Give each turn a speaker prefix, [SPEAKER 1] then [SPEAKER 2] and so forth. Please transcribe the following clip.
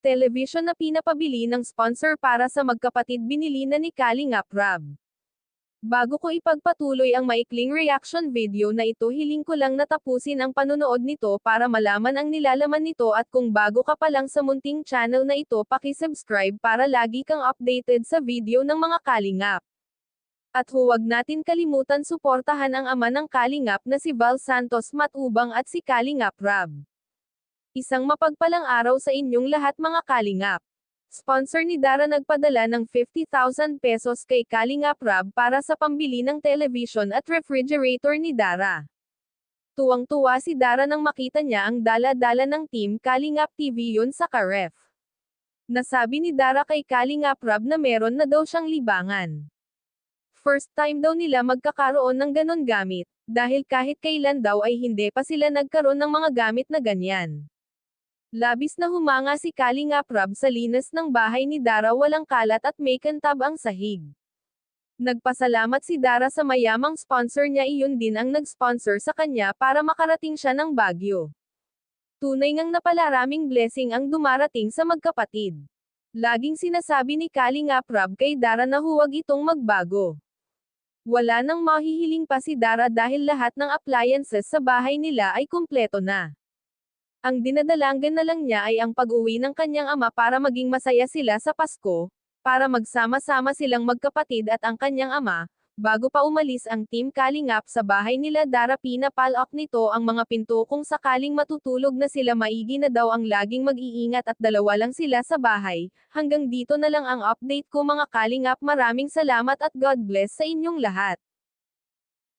[SPEAKER 1] Television na pinapabili ng sponsor para sa magkapatid binili na ni Kalingap Rab. Bago ko ipagpatuloy ang maikling reaction video na ito, hiling ko lang natapusin ang panonood nito para malaman ang nilalaman nito, at kung bago ka pa lang sa munting channel na ito, paki-subscribe para lagi kang updated sa video ng mga Kalingap. At huwag natin kalimutan suportahan ang ama ng Kalingap na si Val Santos Matubang at si Kalingap Rab. Isang mapagpalang araw sa inyong lahat mga Kalingap. Sponsor ni Dara nagpadala ng 50,000 pesos kay Kalingap Rab para sa pambili ng television at refrigerator ni Dara. Tuwang-tuwa si Dara nang makita niya ang dala-dala ng Team Kalingap TV yun sa Karef. Nasabi ni Dara kay Kalingap Rab na meron na daw siyang libangan. First time daw nila magkakaroon ng ganon gamit, dahil kahit kailan daw ay hindi pa sila nagkaroon ng mga gamit na ganyan. Labis na humanga si Kalingap Rab sa linas ng bahay ni Dara, walang kalat at may kantab ang sahig. Nagpasalamat si Dara sa mayamang sponsor niya, iyon din ang nag-sponsor sa kanya para makarating siya ng Baguio. Tunay ngang napalaraming blessing ang dumarating sa magkapatid. Laging sinasabi ni Kalingap Rab kay Dara na huwag itong magbago. Wala nang mahihiling pa si Dara dahil lahat ng appliances sa bahay nila ay kumpleto na. Ang dinadalangan na lang niya ay ang pag-uwi ng kanyang ama para maging masaya sila sa Pasko, para magsama-sama silang magkapatid at ang kanyang ama. Bago pa umalis ang Team Kalingap sa bahay nila Dara, pinapalak nito ang mga pinto kung sakaling matutulog na sila. Maigi na daw ang laging mag-iingat at dalawa lang sila sa bahay. Hanggang dito na lang ang update ko mga Kalingap. Maraming salamat at God bless sa inyong lahat.